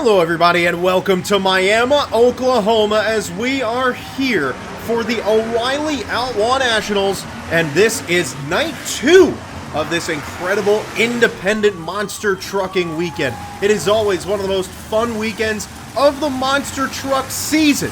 Hello everybody and welcome to Miami, Oklahoma as we are here for the O'Reilly Outlaw Nationals, and this is night 2 of this incredible independent monster trucking weekend. It is always one of the most fun weekends of the monster truck season,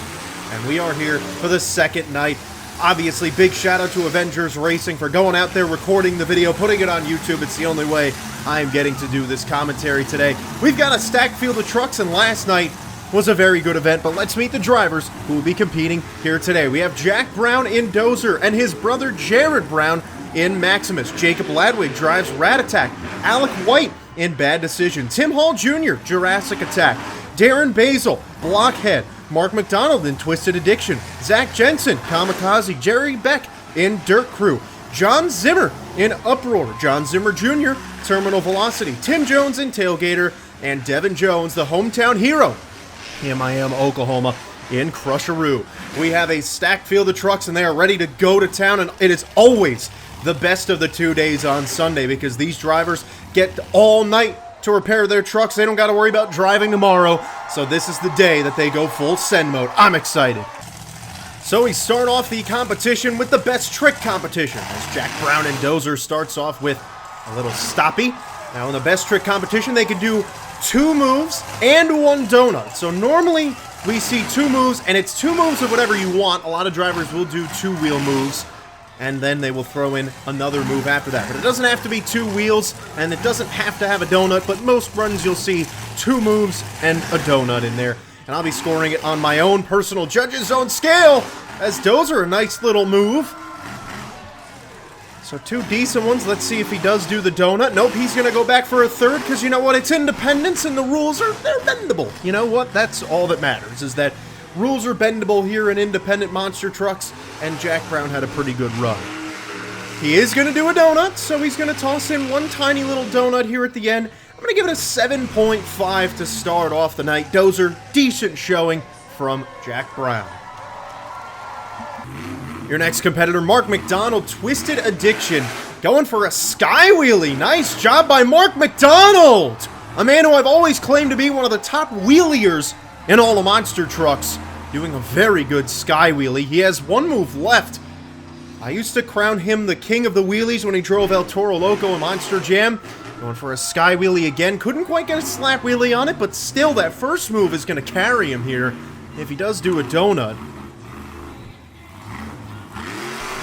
and we are here for the second night. Obviously, big shout out to Avengers Racing for going out there, recording the video, putting it on YouTube. It's the only way I am getting to do this commentary today. We've got a stacked field of trucks, and last night was a very good event, but let's meet the drivers who will be competing here today. We have Jack Brown in Dozer and his brother Jared Brown in Maximus. Jacob Ladwig drives Rat Attack. Alec White in Bad Decision. Tim Hall Jr., Jurassic Attack. Darren Basil, Blockhead. Mark McDonald in Twisted Addiction. Zach Jensen, Kamikaze. Jerry Beck in Dirt Crew. John Zimmer in Uproar. John Zimmer Jr., Terminal Velocity. Tim Jones in Tailgater. And Devin Jones, the hometown hero in Miami, Oklahoma, in Crusheroo. We have a stacked field of trucks and they are ready to go to town, and it is always the best of the 2 days on Sunday because these drivers get all night to repair their trucks. They don't got to worry about driving tomorrow, so this is the day that they go full send mode. I'm excited. So we start off the competition with the best trick competition, as Jack Brown and Dozer starts off with a little stoppie. Now in the best trick competition, they can do 2 moves and 1 donut. So normally we see 2 moves, and it's 2 moves of whatever you want. A lot of drivers will do 2-wheel moves, and then they will throw in another move after that. But it doesn't have to be 2 wheels, and it doesn't have to have a donut, but most runs you'll see 2 moves and a donut in there. And I'll be scoring it on my own personal Judges Zone scale, as Dozer, a nice little move. So 2 decent ones. Let's see if he does do the donut. Nope, he's going to go back for a third, because you know what? It's independence, and the rules they're bendable. You know what? That's all that matters, is that rules are bendable here in independent monster trucks, and Jack Brown had a pretty good run. He is going to do a donut, so he's going to toss in 1 tiny little donut here at the end. I'm going to give it a 7.5 to start off the night. Dozer, decent showing from Jack Brown. Your next competitor, Mark McDonald, Twisted Addiction, going for a sky wheelie. Nice job by Mark McDonald! A man who I've always claimed to be one of the top wheeliers in all the monster trucks, doing a very good sky wheelie. He has 1 move left. I used to crown him the king of the wheelies when he drove El Toro Loco in Monster Jam. Going for a sky wheelie again. Couldn't quite get a slap wheelie on it, but still that first move is going to carry him here if he does do a donut.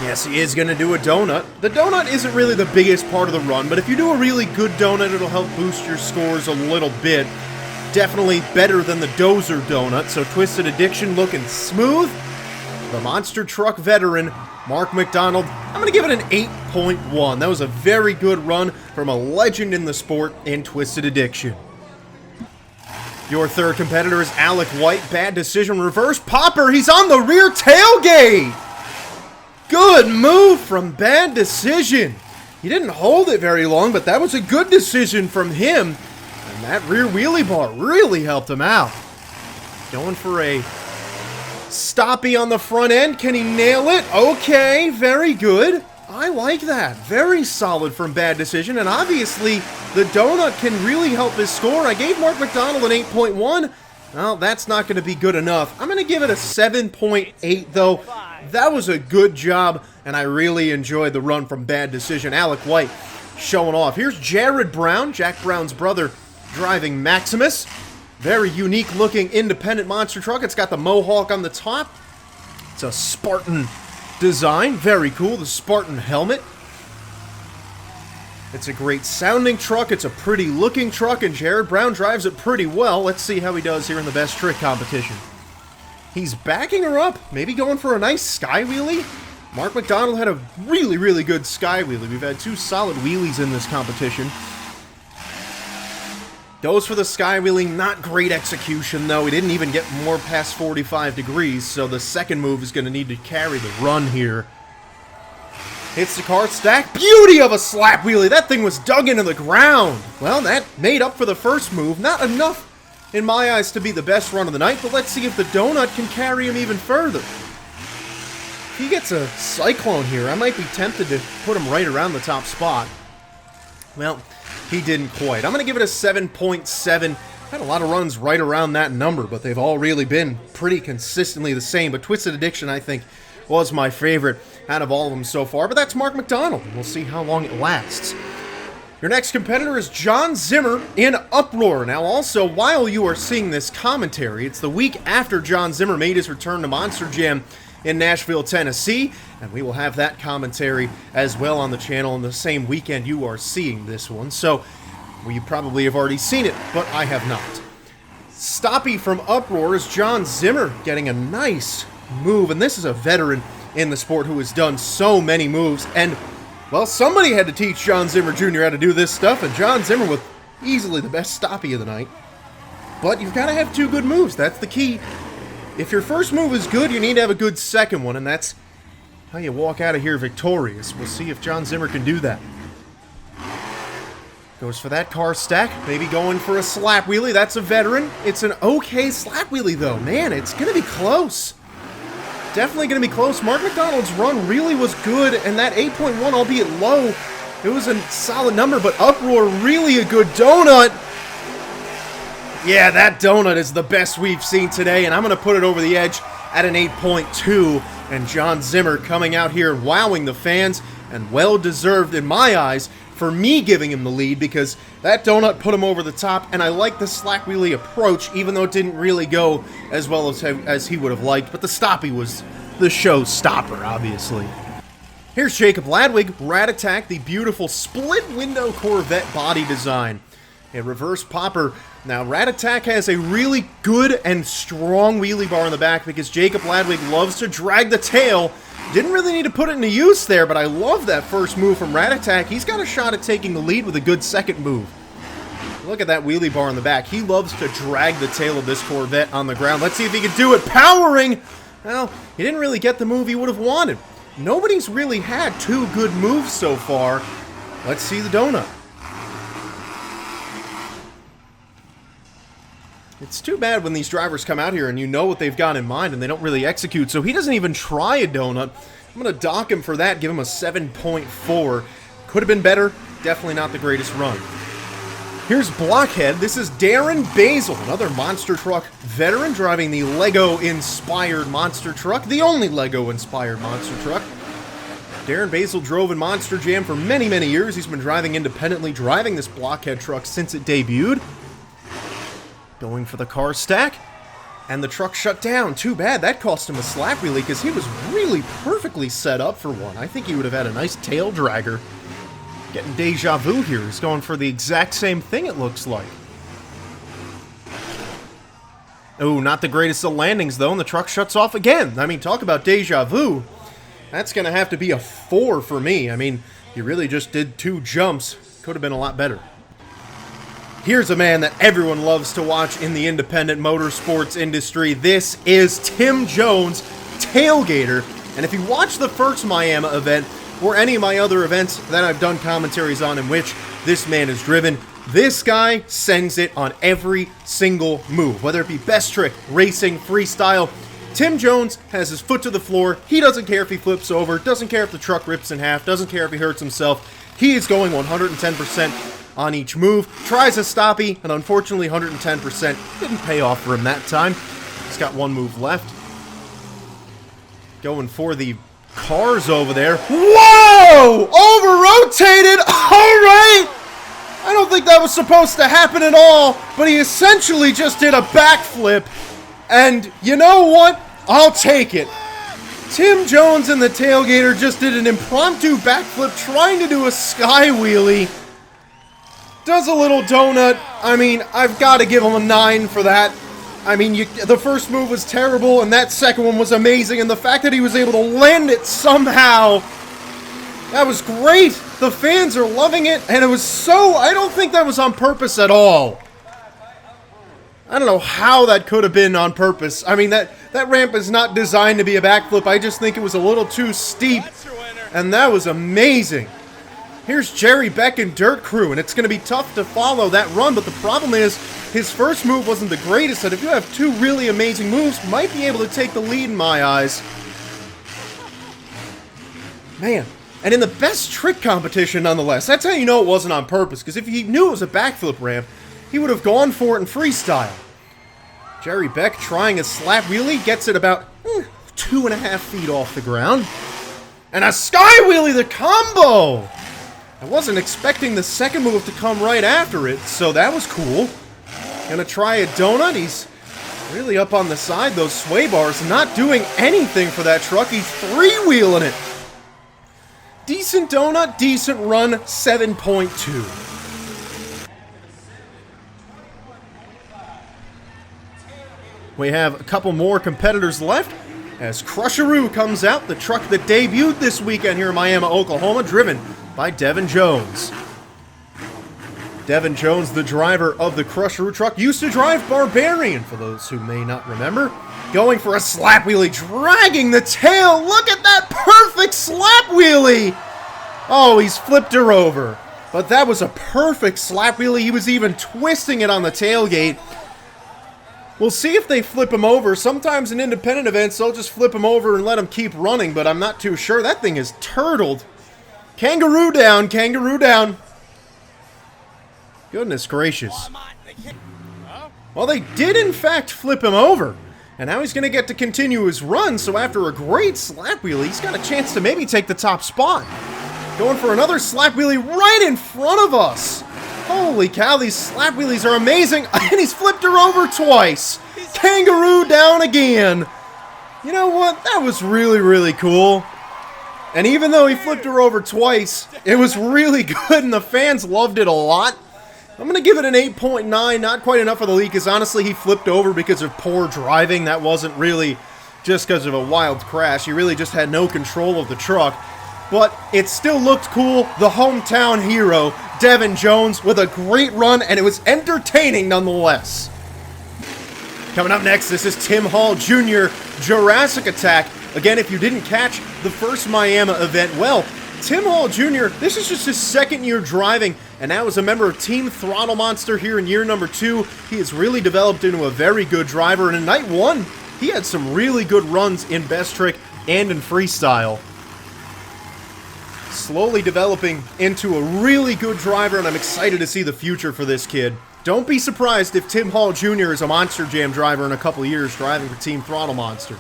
Yes, he is going to do a donut. The donut isn't really the biggest part of the run, but if you do a really good donut, it'll help boost your scores a little bit. Definitely better than the Dozer donut, so Twisted Addiction looking smooth. The monster truck veteran, Mark McDonald, I'm going to give it an 8.1. That was a very good run from a legend in the sport in Twisted Addiction. Your third competitor is Alec White. Bad Decision, reverse popper. He's on the rear tailgate. Good move from Bad Decision. He didn't hold it very long, but that was a good decision from him. And that rear wheelie bar really helped him out. Going for a stoppie on the front end. Can he nail it? Okay, very good. I like that. Very solid from Bad Decision. And obviously, the donut can really help his score. I gave Mark McDonald an 8.1. Well, that's not going to be good enough. I'm going to give it a 7.8, though. That was a good job, and I really enjoyed the run from Bad Decision. Alec White showing off. Here's Jared Brown, Jack Brown's brother, driving Maximus. Very unique-looking independent monster truck. It's got the Mohawk on the top. It's a Spartan design. Very cool, the Spartan helmet. It's a great sounding truck. It's a pretty looking truck, and Jared Brown drives it pretty well. Let's see how he does here in the best trick competition. He's backing her up, maybe going for a nice sky wheelie. Mark McDonald had a really, really good sky wheelie. We've had 2 solid wheelies in this competition. Goes for the sky wheelie, not great execution though. He didn't even get more past 45 degrees, so the second move is going to need to carry the run here. Hits the car stack. Beauty of a slap wheelie. That thing was dug into the ground. Well, that made up for the first move. Not enough, in my eyes, to be the best run of the night, but let's see if the donut can carry him even further. If he gets a cyclone here, I might be tempted to put him right around the top spot. Well, he didn't quite. I'm going to give it a 7.7. Had a lot of runs right around that number, but they've all really been pretty consistently the same. But Twisted Addiction, I think, was my favorite out of all of them so far. But that's Mark McDonald. We'll see how long it lasts. Your next competitor is John Zimmer in Uproar. Now, also, while you are seeing this commentary, it's the week after John Zimmer made his return to Monster Jam in Nashville, Tennessee, and we will have that commentary as well on the channel on the same weekend you are seeing this one. So, well, you probably have already seen it, but I have not. Stoppy from Uproar is John Zimmer getting a nice move, and this is a veteran in the sport who has done so many moves, and, well, somebody had to teach John Zimmer Jr. how to do this stuff, and John Zimmer with easily the best stoppy of the night. But you've got to have two good moves, that's the key. If your first move is good, you need to have a good second one, and that's how you walk out of here victorious. We'll see if John Zimmer can do that. Goes for that car stack, maybe going for a slap wheelie. That's a veteran. It's an okay slap wheelie, though. Man, it's going to be close. Definitely going to be close. Mark McDonald's run really was good, and that 8.1, albeit low, it was a solid number, but Uproar, really a good donut. Yeah, that donut is the best we've seen today, and I'm going to put it over the edge at an 8.2, and John Zimmer coming out here wowing the fans, and well-deserved in my eyes for me giving him the lead, because that donut put him over the top, and I like the slack wheelie approach, even though it didn't really go as well as he would have liked, but the stoppy was the show stopper, obviously. Here's Jacob Ladwig, Rat Attack, the beautiful split-window Corvette body design. A reverse popper. Now, Rat Attack has a really good and strong wheelie bar in the back because Jacob Ladwig loves to drag the tail. Didn't really need to put it into use there, but I love that first move from Rat Attack. He's got a shot at taking the lead with a good second move. Look at that wheelie bar in the back. He loves to drag the tail of this Corvette on the ground. Let's see if he can do it. Powering! Well, he didn't really get the move he would have wanted. Nobody's really had two good moves so far. Let's see the donut. It's too bad when these drivers come out here and you know what they've got in mind and they don't really execute, so he doesn't even try a donut. I'm going to dock him for that, give him a 7.4. Could have been better, definitely not the greatest run. Here's Blockhead. This is Darren Basil, another Monster Truck veteran driving the Lego-inspired Monster Truck, the only Lego-inspired Monster Truck. Darren Basil drove in Monster Jam for many, many years. He's been driving independently, driving this Blockhead truck since it debuted. Going for the car stack, and the truck shut down. Too bad, that cost him a slap wheelie because he was really perfectly set up for one. I think he would have had a nice tail dragger. Getting deja vu here. He's going for the exact same thing, it looks like. Oh, not the greatest of landings, though, and the truck shuts off again. I mean, talk about deja vu. That's going to have to be a 4 for me. I mean, he really just did two jumps. Could have been a lot better. Here's a man that everyone loves to watch in the independent motorsports industry. This is Tim Jones, Tailgater. And if you watch the first Miami event, or any of my other events that I've done commentaries on in which this man is driven, this guy sends it on every single move. Whether it be best trick, racing, freestyle, Tim Jones has his foot to the floor. He doesn't care if he flips over, doesn't care if the truck rips in half, doesn't care if he hurts himself. He is going 110%. On each move, tries a stoppy, and unfortunately 110% didn't pay off for him that time. He's got one move left. Going for the cars over there. Whoa! Over-rotated! Alright! I don't think that was supposed to happen at all, but he essentially just did a backflip. And you know what? I'll take it. Tim Jones and the Tailgater just did an impromptu backflip trying to do a sky wheelie. Does a little donut. I mean, I've got to give him a 9 for that. I mean, the first move was terrible, and that second one was amazing, and the fact that he was able to land it somehow, that was great. The fans are loving it, and it was so... I don't think that was on purpose at all. I don't know how that could have been on purpose. I mean, that ramp is not designed to be a backflip. I just think it was a little too steep, and that was amazing. Here's Jerry Beck and Dirt Crew, and it's going to be tough to follow that run, but the problem is his first move wasn't the greatest, and if you have two really amazing moves, might be able to take the lead in my eyes. Man, and in the best trick competition nonetheless, that's how you know it wasn't on purpose, because if you knew it was a backflip ramp, he would have gone for it in freestyle. Jerry Beck trying a slap wheelie, gets it about 2.5 feet off the ground. And a sky wheelie, the combo! I wasn't expecting the second move to come right after it, so that was cool. Gonna try a donut. He's really up on the side. Those sway bars not doing anything for that truck. He's three-wheeling it. Decent donut, decent run, 7.2. We have a couple more competitors left as Crusheroo comes out, the truck that debuted this weekend here in Miami, Oklahoma, driven by Devin Jones. Devin Jones, the driver of the Crusheroo truck, used to drive Barbarian, for those who may not remember. Going for a slap wheelie, dragging the tail. Look at that perfect slap wheelie! Oh, he's flipped her over. But that was a perfect slap wheelie. He was even twisting it on the tailgate. We'll see if they flip him over. Sometimes in independent events, they'll just flip him over and let him keep running, but I'm not too sure. That thing is turtled. Kangaroo down, kangaroo down. Goodness gracious. Well, they did in fact flip him over. And now he's going to get to continue his run, so after a great slap wheelie, he's got a chance to maybe take the top spot. Going for another slap wheelie right in front of us. Holy cow, these slap wheelies are amazing. And he's flipped her over twice. Kangaroo down again. You know what? That was really, really cool. And even though he flipped her over twice, it was really good and the fans loved it a lot. I'm going to give it an 8.9. Not quite enough for the lead because honestly he flipped over because of poor driving. That wasn't really just because of a wild crash. He really just had no control of the truck. But it still looked cool. The hometown hero, Devin Jones, with a great run, and it was entertaining nonetheless. Coming up next, this is Tim Hall Jr., Jurassic Attack. Again, if you didn't catch the first Miami event, well, Tim Hall Jr., this is just his second year driving, and now as a member of Team Throttle Monster here in year number 2, he has really developed into a very good driver, and in night 1, he had some really good runs in Best Trick and in Freestyle. Slowly developing into a really good driver, and I'm excited to see the future for this kid. Don't be surprised if Tim Hall Jr. is a Monster Jam driver in a couple of years driving for Team Throttle Monster.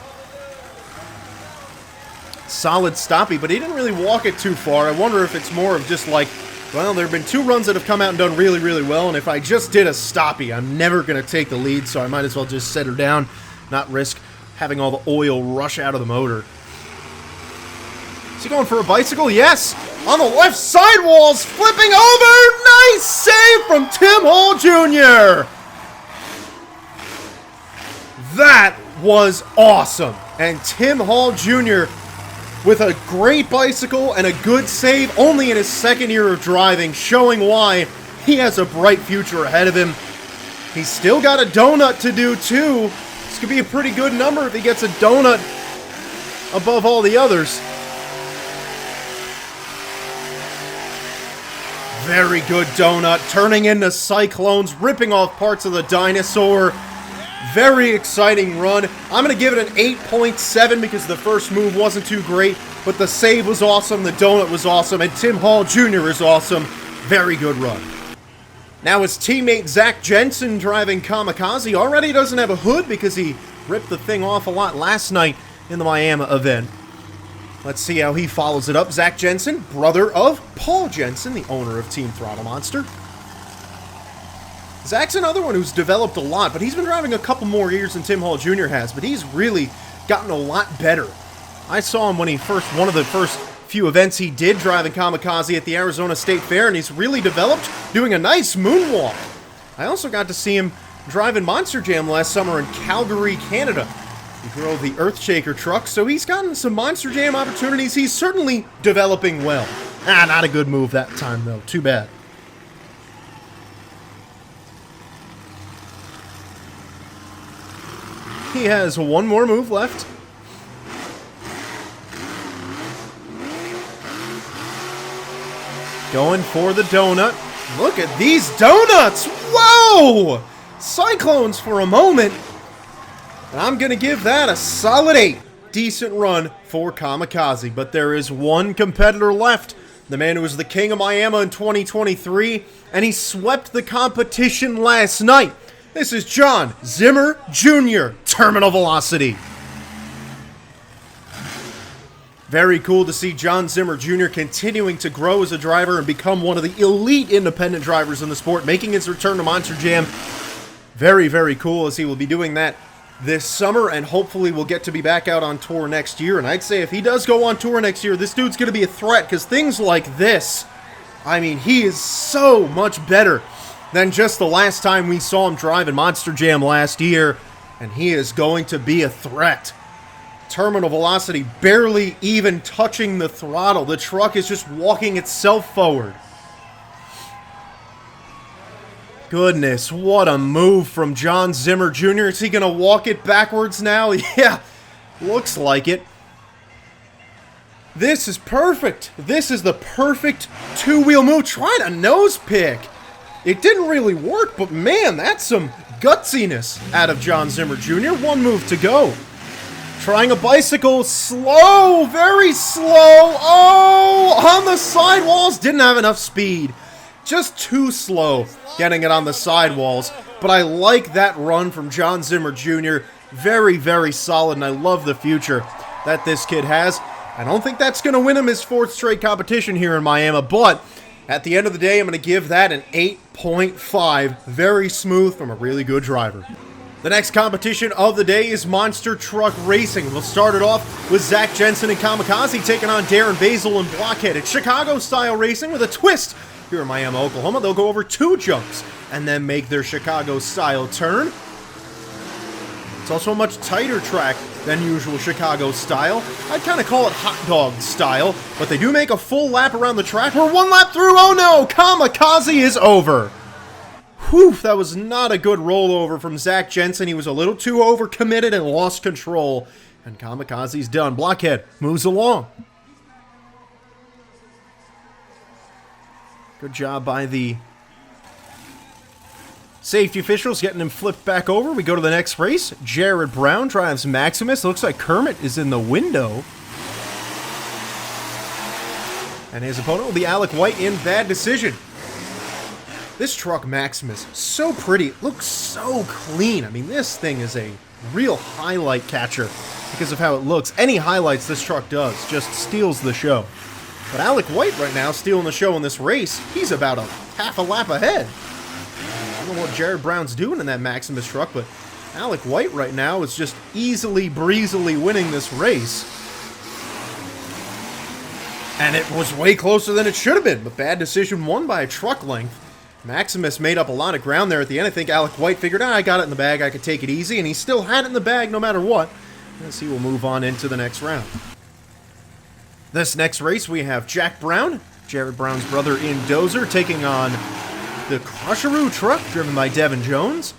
Solid stoppie, but he didn't really walk it too far. I wonder if it's more of just like, well, there have been 2 runs that have come out and done really, really well, and if I just did a stoppie, I'm never going to take the lead, so I might as well just set her down, not risk having all the oil rush out of the motor. Is he going for a bicycle? Yes! On the left sidewalls, flipping over! Nice save from Tim Hall Jr.! That was awesome! And Tim Hall Jr. with a great bicycle and a good save only in his second year of driving, showing why he has a bright future ahead of him. He's still got a donut to do too. This could be a pretty good number if he gets a donut above all the others. Very good donut, turning into cyclones, ripping off parts of the dinosaur. Very exciting run. I'm going to give it an 8.7 because the first move wasn't too great, but the save was awesome, the donut was awesome, and Tim Hall Jr. is awesome. Very good run. Now his teammate Zach Jensen driving Kamikaze already doesn't have a hood because he ripped the thing off a lot last night in the Miami event. Let's see how he follows it up. Zach Jensen, brother of Paul Jensen, the owner of Team Throttle Monster. Zach's another one who's developed a lot, but he's been driving a couple more years than Tim Hall Jr. has, but he's really gotten a lot better. I saw him when he one of the first few events he did driving Kamikaze at the Arizona State Fair, and he's really developed, doing a nice moonwalk. I also got to see him driving Monster Jam last summer in Calgary, Canada. He drove the Earthshaker truck, so he's gotten some Monster Jam opportunities. He's certainly developing well. Not a good move that time, though. Too bad. He has one more move left. Going for the donut. Look at these donuts! Whoa! Cyclones for a moment. And I'm going to give that a solid 8. Decent run for Kamikaze. But there is one competitor left The man who was the king of Miami in 2023, and he swept the competition last night. This is John Zimmer Jr., Terminal Velocity. Very cool to see John Zimmer Jr. continuing to grow as a driver and become one of the elite independent drivers in the sport, making his return to Monster Jam. Very, very cool, as he will be doing that this summer, and hopefully will get to be back out on tour next year. And I'd say if he does go on tour next year, this dude's going to be a threat, because things like this, I mean, he is so much better than just the last time we saw him drive in Monster Jam last year, and he is going to be a threat. Terminal Velocity barely even touching the throttle. The truck is just walking itself forward. Goodness, what a move from John Zimmer Jr. Is he going to walk it backwards now? Yeah, looks like it. This is perfect. This is the perfect two-wheel move. Tried a nose pick. It didn't really work, but man, that's some gutsiness out of John Zimmer Jr. One move to go. Trying a bicycle, slow, very slow. Oh, on the sidewalls, didn't have enough speed. Just too slow getting it on the sidewalls. But I like that run from John Zimmer Jr. Very, very solid, and I love the future that this kid has. I don't think that's going to win him his 4th straight competition here in Miami, but at the end of the day, I'm going to give that an 8.5. Very smooth from a really good driver. The next competition of the day is Monster Truck Racing. We'll start it off with Zach Jensen and Kamikaze taking on Darren Basil and Blockhead. It's Chicago-style racing with a twist here in Miami, Oklahoma. They'll go over 2 jumps and then make their Chicago-style turn. It's also a much tighter track than usual Chicago-style. I'd kind of call it hot dog style, but they do make a full lap around the track. We're 1 lap through. Oh no! Kamikaze is over. Whew, that was not a good rollover from Zach Jensen. He was a little too overcommitted and lost control. And Kamikaze's done. Blockhead moves along. Good job by the safety officials getting him flipped back over. We go to the next race. Jared Brown drives Maximus. Looks like Kermit is in the window. And his opponent will be Alec White in Bad Decision. This truck, Maximus, so pretty. It looks so clean. I mean, this thing is a real highlight catcher because of how it looks. Any highlights this truck does just steals the show. But Alec White right now stealing the show in this race. He's about half a lap ahead. I don't know what Jared Brown's doing in that Maximus truck, but Alec White right now is just easily, breezily winning this race. And it was way closer than it should have been, but Bad Decision won by a truck length. Maximus made up a lot of ground there at the end. I think Alec White figured, I got it in the bag, I could take it easy, and he still had it in the bag no matter what. As he will move on into the next round. This next race, we have Jack Brown, Jared Brown's brother in Dozer, taking on the Crusheroo truck, driven by Devin Jones.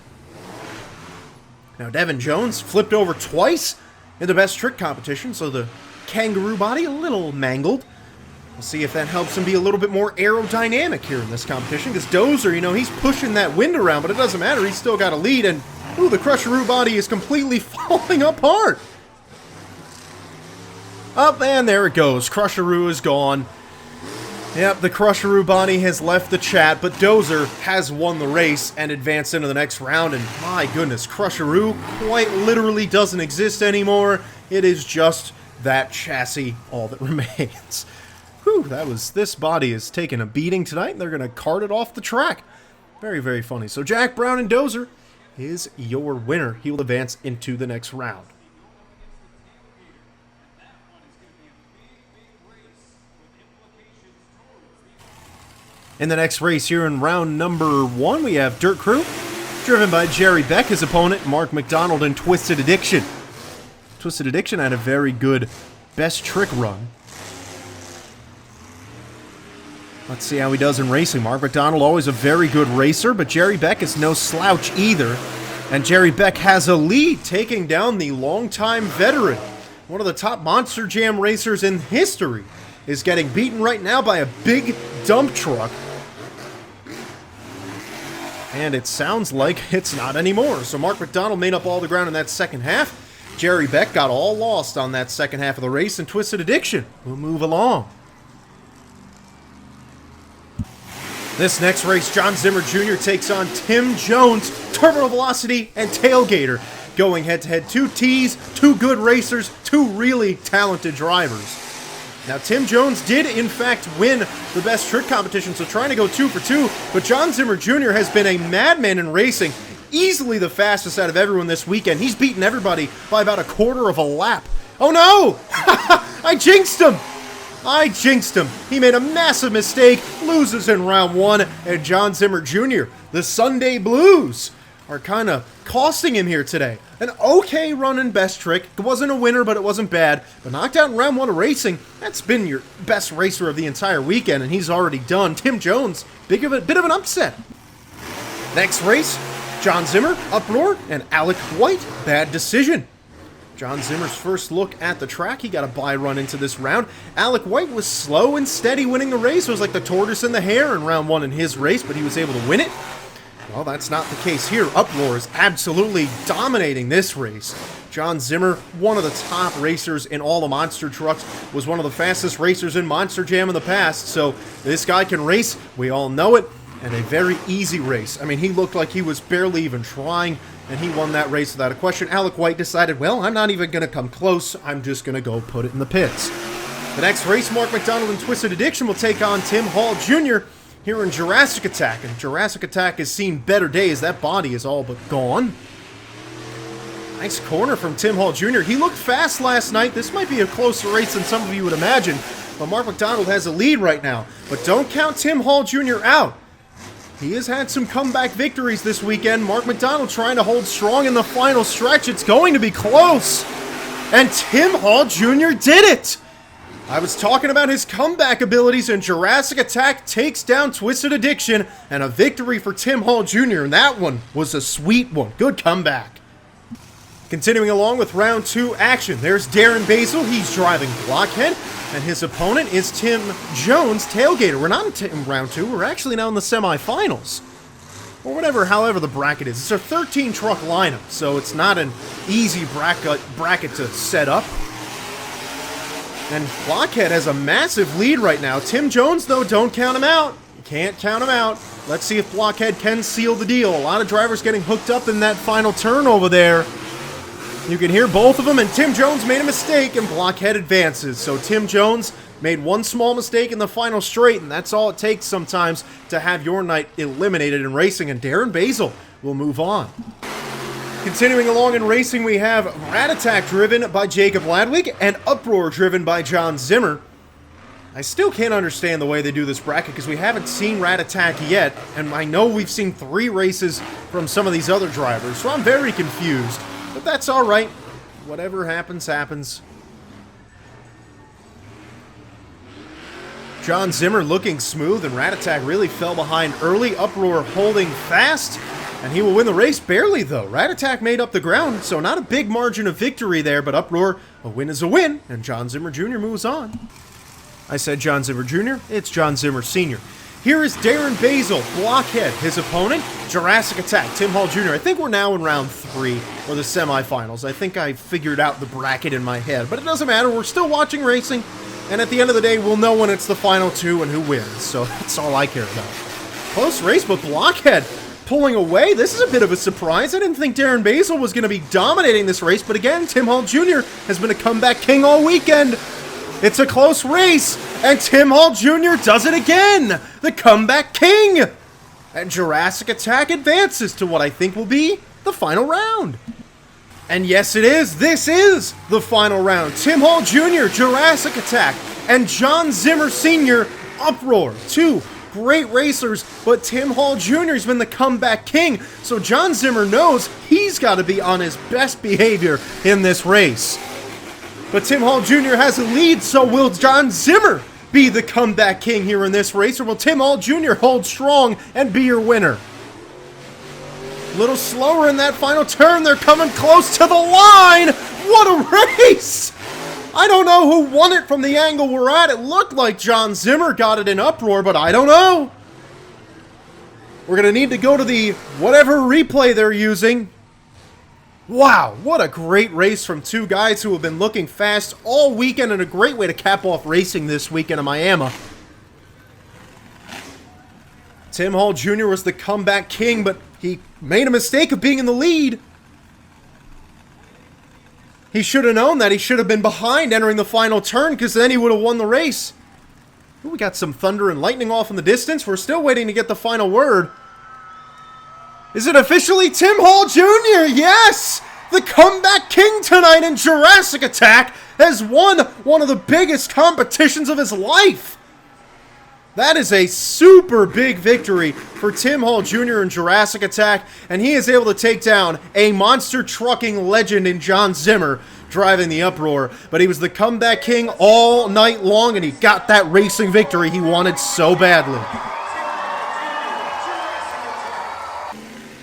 Now, Devin Jones flipped over twice in the best trick competition, so the kangaroo body a little mangled. We'll see if that helps him be a little bit more aerodynamic here in this competition, because Dozer, you know, he's pushing that wind around, but it doesn't matter. He's still got a lead, and, ooh, the Crusheroo body is completely falling apart. Up, and there it goes. Crusheroo is gone. Yep, the Crusheroo body has left the chat, but Dozer has won the race and advanced into the next round, and my goodness, Crusheroo quite literally doesn't exist anymore. It is just that chassis, all that remains. Whew, this body is taking a beating tonight, and they're going to cart it off the track. Very, very funny. So Jack Brown and Dozer is your winner. He will advance into the next round. In the next race here in round number 1, we have Dirt Crew, driven by Jerry Beck, his opponent, Mark McDonald, and Twisted Addiction. Twisted Addiction had a very good best trick run. Let's see how he does in racing. Mark McDonald, always a very good racer, but Jerry Beck is no slouch either. And Jerry Beck has a lead, taking down the longtime veteran. One of the top Monster Jam racers in history is getting beaten right now by a big dump truck. And it sounds like it's not anymore. So Mark McDonald made up all the ground in that second half. Jerry Beck got all lost on that second half of the race, and Twisted Addiction will move along. This next race, John Zimmer Jr. takes on Tim Jones, Terminal Velocity and Tailgater. Going head-to-head, two T's, two good racers, two really talented drivers. Now, Tim Jones did, in fact, win the best trick competition, so trying to go 2 for 2, but John Zimmer Jr. has been a madman in racing, easily the fastest out of everyone this weekend. He's beaten everybody by about a quarter of a lap. Oh no! I jinxed him! I jinxed him. He made a massive mistake, loses in round 1, and John Zimmer Jr., the Sunday Blues, are kind of costing him here today. An okay run in best trick. It wasn't a winner, but it wasn't bad. But knocked out in round 1 of racing, that's been your best racer of the entire weekend, and he's already done. Tim Jones, bit of an upset. Next race, John Zimmer, Uproar, and Alec White, Bad Decision. John Zimmer's first look at the track, he got a bye run into this round. Alec White was slow and steady winning the race. It was like the tortoise and the hare in round 1 in his race, but he was able to win it. Well, that's not the case here. Uproar is absolutely dominating this race. John Zimmer, one of the top racers in all the monster trucks, was one of the fastest racers in Monster Jam in the past, so this guy can race, we all know it, and a very easy race. I mean, he looked like he was barely even trying, and he won that race without a question. Alec White decided, well, I'm not even going to come close, I'm just going to go put it in the pits. The next race, Mark McDonald and Twisted Addiction will take on Tim Hall Jr. here in Jurassic Attack, and Jurassic Attack has seen better days. That body is all but gone. Nice corner from Tim Hall Jr. He looked fast last night. This might be a closer race than some of you would imagine, but Mark McDonald has a lead right now. But don't count Tim Hall Jr. out. He has had some comeback victories this weekend. Mark McDonald trying to hold strong in the final stretch. It's going to be close. And Tim Hall Jr. did it! I was talking about his comeback abilities, and Jurassic Attack takes down Twisted Addiction, and a victory for Tim Hall Jr., and that one was a sweet one. Good comeback. Continuing along with round 2 action, there's Darren Basil. He's driving Blockhead, and his opponent is Tim Jones, Tailgater. We're not in round 2, we're actually now in the semifinals. Or whatever, however the bracket is. It's a 13-truck lineup, so it's not an easy bracket to set up. And Blockhead has a massive lead right now. Tim Jones, though, don't count him out. You can't count him out. Let's see if Blockhead can seal the deal. A lot of drivers getting hooked up in that final turn over there. You can hear both of them, and Tim Jones made a mistake, and Blockhead advances. So Tim Jones made one small mistake in the final straight, and that's all it takes sometimes to have your night eliminated in racing, and Darren Basil will move on. Continuing along in racing, we have Rat Attack driven by Jacob Ladwig and Uproar driven by John Zimmer. I still can't understand the way they do this bracket because we haven't seen Rat Attack yet, and I know we've seen 3 races from some of these other drivers, so I'm very confused. But that's alright. Whatever happens, happens. John Zimmer looking smooth, and Rat Attack really fell behind early. Uproar holding fast. And he will win the race, barely though. Rat Attack made up the ground, so not a big margin of victory there, but Uproar, a win is a win, and John Zimmer Jr. moves on. I said John Zimmer Jr., it's John Zimmer Sr. Here is Darren Basil, Blockhead, his opponent, Jurassic Attack, Tim Hall Jr. I think we're now in round 3, or the semifinals. I think I figured out the bracket in my head, but it doesn't matter, we're still watching racing, and at the end of the day, we'll know when it's the final 2 and who wins, so that's all I care about. Close race, but Blockhead pulling away. This is a bit of a surprise. I didn't think Darren Basil was going to be dominating this race, but again, Tim Hall Jr. has been a comeback king all weekend. It's a close race, and Tim Hall Jr. does it again! The comeback king! And Jurassic Attack advances to what I think will be the final round. And yes, it is. This is the final round. Tim Hall Jr., Jurassic Attack, and John Zimmer Sr., Uproar. 2 great racers, but Tim Hall Jr. has been the comeback king, so John Zimmer knows he's got to be on his best behavior in this race. But Tim Hall Jr. has a lead, so will John Zimmer be the comeback king here in this race, or will Tim Hall Jr. hold strong and be your winner? A little slower in that final turn, they're coming close to the line! What a race! I don't know who won it from the angle we're at. It looked like John Zimmer got it in Uproar, but I don't know. We're going to need to go to the whatever replay they're using. Wow, what a great race from 2 guys who have been looking fast all weekend, and a great way to cap off racing this weekend in Miami. Tim Hall Jr. was the comeback king, but he made a mistake of being in the lead. He should have known that. He should have been behind entering the final turn, because then he would have won the race. Ooh, we got some thunder and lightning off in the distance. We're still waiting to get the final word. Is it officially Tim Hall Jr.? Yes! The comeback king tonight in Jurassic Attack has won one of the biggest competitions of his life. That is a super big victory for Tim Hall Jr. in Jurassic Attack, and he is able to take down a monster trucking legend in John Zimmer driving the Uproar. But he was the comeback king all night long, and he got that racing victory he wanted so badly.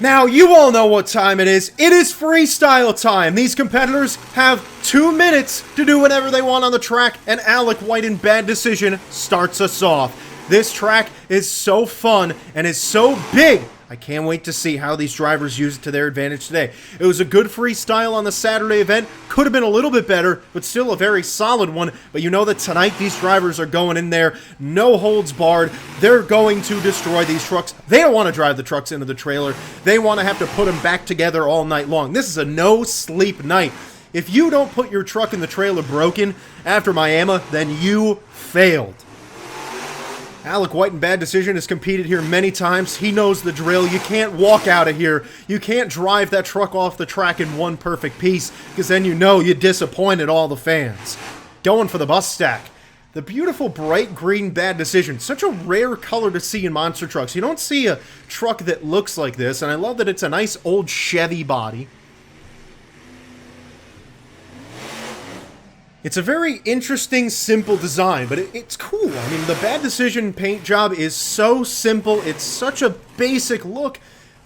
Now, you all know what time it is. It is freestyle time. These competitors have 2 minutes to do whatever they want on the track, and Alec White in Bad Decision starts us off. This track is so fun and is so big. I can't wait to see how these drivers use it to their advantage today. It was a good freestyle on the Saturday event. Could have been a little bit better, but still a very solid one. But you know that tonight these drivers are going in there, no holds barred. They're going to destroy these trucks. They don't want to drive the trucks into the trailer. They want to have to put them back together all night long. This is a no-sleep night. If you don't put your truck in the trailer broken after Miami, then you failed. Alec White in Bad Decision has competed here many times. He knows the drill. You can't walk out of here. You can't drive that truck off the track in one perfect piece, because then you know you disappointed all the fans. Going for the bus stack. The beautiful bright green Bad Decision. Such a rare color to see in monster trucks. You don't see a truck that looks like this, and I love that it's a nice old Chevy body. It's a very interesting, simple design, but it's cool. I mean, the Bad Decision paint job is so simple. It's such a basic look,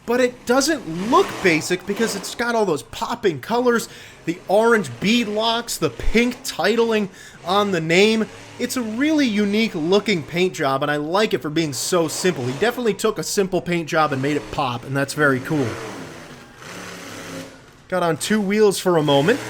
but it doesn't look basic because it's got all those popping colors, the orange bead locks, the pink titling on the name. It's a really unique looking paint job, and I like it for being so simple. He definitely took a simple paint job and made it pop, and that's very cool. Got on 2 wheels for a moment.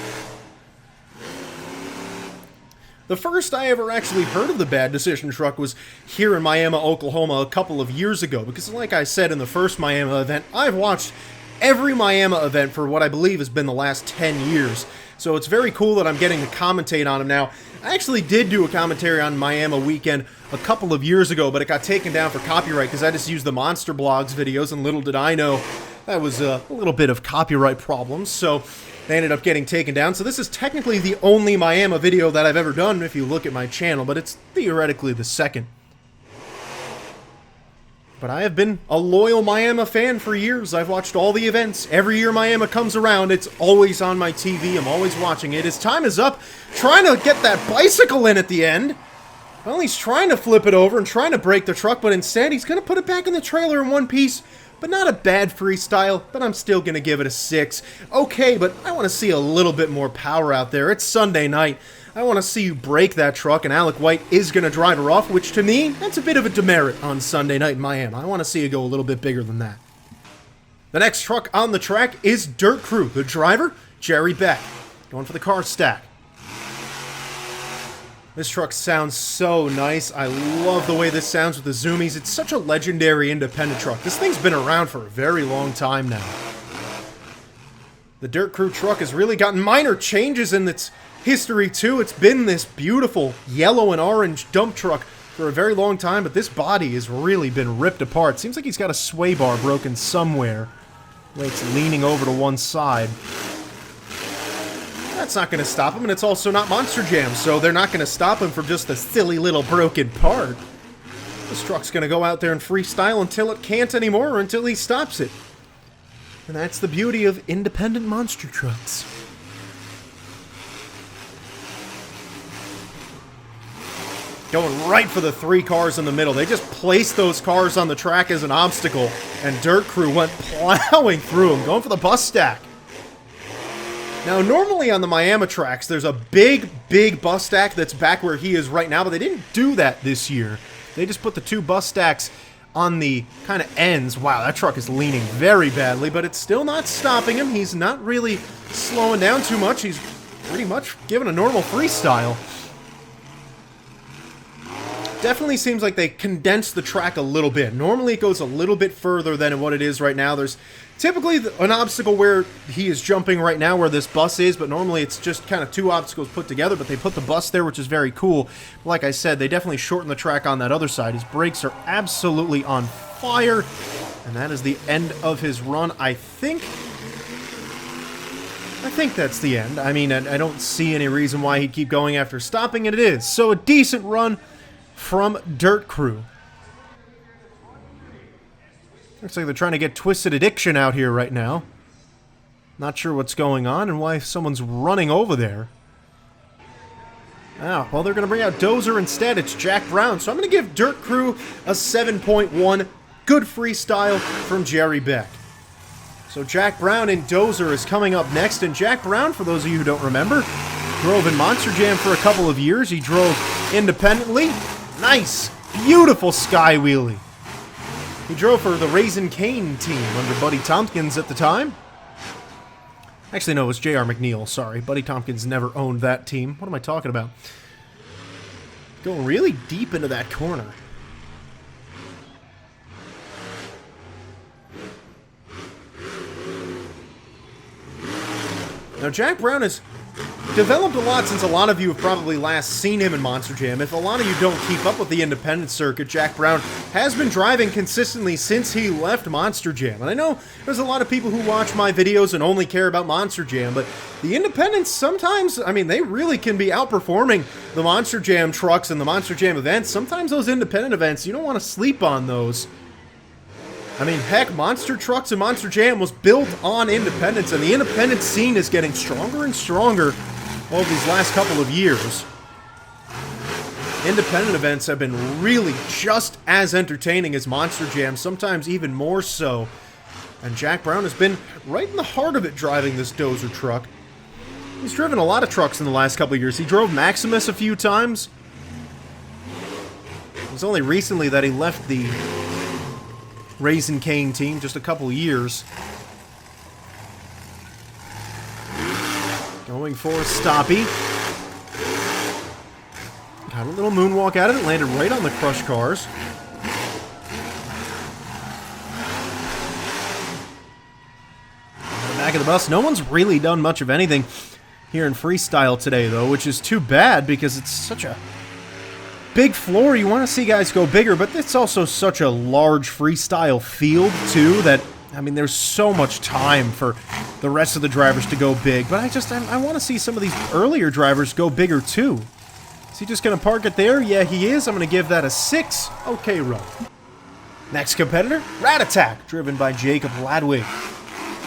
The first I ever actually heard of the Bad Decision truck was here in Miami, Oklahoma a couple of years ago. Because like I said in the first Miami event, I've watched every Miami event for what I believe has been the last 10 years. So it's very cool that I'm getting to commentate on them now. I actually did do a commentary on Miami weekend a couple of years ago, but it got taken down for copyright because I just used the Monster Blogs videos, and little did I know that was a little bit of copyright problems. So they ended up getting taken down. So this is technically the only Miami video that I've ever done if you look at my channel, but it's theoretically the second. But I have been a loyal Miami fan for years. I've watched all the events. Every year Miami comes around, it's always on my TV. I'm always watching it. His time is up, trying to get that bicycle in at the end. Well, he's trying to flip it over and trying to break the truck, but instead he's going to put it back in the trailer in one piece. But not a bad freestyle, but I'm still going to give it a 6. Okay, but I want to see a little bit more power out there. It's Sunday night. I want to see you break that truck, and Alec White is going to drive her off, which to me, that's a bit of a demerit on Sunday night in Miami. I want to see you go a little bit bigger than that. The next truck on the track is Dirt Crew. The driver, Jerry Beck. Going for the car stack. This truck sounds so nice. I love the way this sounds with the zoomies. It's such a legendary independent truck. This thing's been around for a very long time now. The Dirt Crew truck has really gotten minor changes in its history too. It's been this beautiful yellow and orange dump truck for a very long time, but this body has really been ripped apart. Seems like he's got a sway bar broken somewhere. Like it's leaning over to one side. That's not going to stop him, and it's also not Monster Jam, so they're not going to stop him from just a silly little broken part. This truck's going to go out there and freestyle until it can't anymore, or until he stops it. And that's the beauty of independent monster trucks. Going right for the 3 cars in the middle. They just placed those cars on the track as an obstacle, and Dirt Crew went plowing through them, going for the bus stack. Now, normally on the Miami tracks, there's a big bus stack that's back where he is right now, but they didn't do that this year. They just put the 2 bus stacks on the kind of ends. Wow, that truck is leaning very badly, but it's still not stopping him. He's not really slowing down too much. He's pretty much giving a normal freestyle. Definitely seems like they condensed the track a little bit. Normally it goes a little bit further than what it is right now. There's typically an obstacle where he is jumping right now where this bus is, but normally it's just kind of two obstacles put together, but they put the bus there, which is very cool. Like I said, they definitely shortened the track on that other side. His brakes are absolutely on fire, and that is the end of his run. I think that's the end. I mean, I don't see any reason why he'd keep going after stopping, and it is. So a decent run from Dirt Crew. Looks like they're trying to get Twisted Addiction out here right now. Not sure what's going on and why someone's running over there. Ah, well, they're going to bring out Dozer instead. It's Jack Brown. So I'm going to give Dirt Crew a 7.1. Good freestyle from Jerry Beck. So Jack Brown and Dozer is coming up next. And Jack Brown, for those of you who don't remember, drove in Monster Jam for a couple of years. He drove independently. Nice, beautiful sky wheelie. He drove for the Raising Cane team under Buddy Tompkins at the time. Actually, no, it was J.R. McNeil, sorry. Buddy Tompkins never owned that team. What am I talking about? Going really deep into that corner. Now, Jack Brown has developed a lot since a lot of you have probably last seen him in Monster Jam. If a lot of you don't keep up with the independent circuit, Jack Brown has been driving consistently since he left Monster Jam. And I know there's a lot of people who watch my videos and only care about Monster Jam, but the independents sometimes, I mean, they really can be outperforming the Monster Jam trucks and the Monster Jam events. Sometimes those independent events, you don't want to sleep on those. I mean, heck, Monster Trucks and Monster Jam was built on independence, and the independent scene is getting stronger and stronger over these last couple of years. Independent events have been really just as entertaining as Monster Jam, sometimes even more so. And Jack Brown has been right in the heart of it driving this Dozer truck. He's driven a lot of trucks in the last couple of years. He drove Maximus a few times. It was only recently that he left the Raising Cane team, just a couple of years. Going for Stoppy. Got a little moonwalk at it, landed right on the crush cars. On the back of the bus. No one's really done much of anything here in freestyle today, though, which is too bad because it's such a big floor. You want to see guys go bigger, but it's also such a large freestyle field, too, that, I mean, there's so much time for the rest of the drivers to go big. But I want to see some of these earlier drivers go bigger, too. Is he just going to park it there? Yeah, he is. I'm going to give that a 6. Okay, run. Next competitor, Rat Attack, driven by Jacob Ladwig.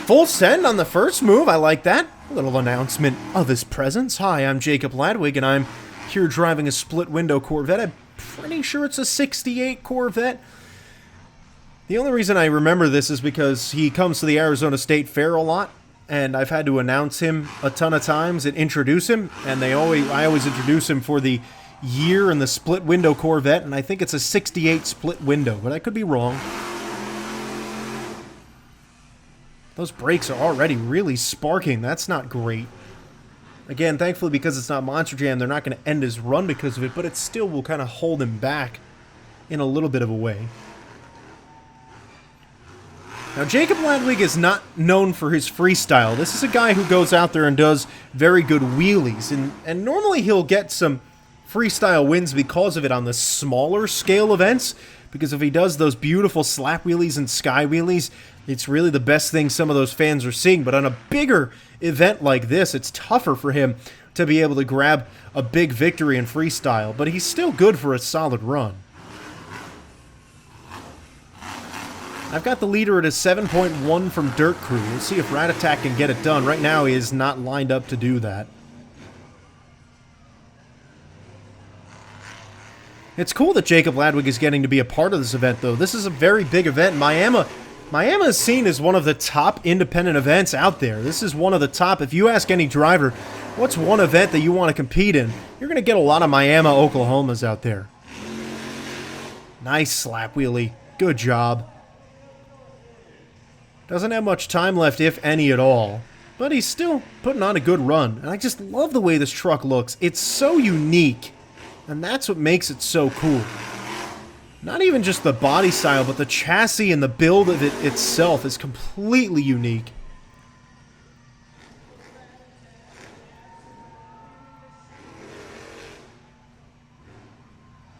Full send on the first move. I like that. A little announcement of his presence. Hi, I'm Jacob Ladwig, and I'm here driving a split-window Corvette. I'm pretty sure it's a 68 Corvette. The only reason I remember this is because he comes to the Arizona State Fair a lot, and I've had to announce him a ton of times and introduce him, and I always introduce him for the year and the split-window Corvette, and I think it's a 68 split window, but I could be wrong. Those brakes are already really sparking. That's not great. Again, thankfully, because it's not Monster Jam, they're not going to end his run because of it, but it still will kind of hold him back in a little bit of a way. Now, Jacob Ladwig is not known for his freestyle. This is a guy who goes out there and does very good wheelies, and normally he'll get some freestyle wins because of it on the smaller scale events, because if he does those beautiful slap wheelies and sky wheelies, it's really the best thing some of those fans are seeing. But on a bigger event like this, it's tougher for him to be able to grab a big victory in freestyle, but he's still good for a solid run. I've got the leader at a 7.1 from Dirt Crew. We'll see if Rat Attack can get it done. Right now, he is not lined up to do that. It's cool that Jacob Ladwig is getting to be a part of this event, though. This is a very big event. Miami is seen as one of the top independent events out there. This is one of the top. If you ask any driver, what's one event that you want to compete in, you're going to get a lot of Miami, Oklahomas out there. Nice slap wheelie. Good job. Doesn't have much time left, if any at all. But he's still putting on a good run. And I just love the way this truck looks. It's so unique. And that's what makes it so cool. Not even just the body style, but the chassis and the build of it itself is completely unique.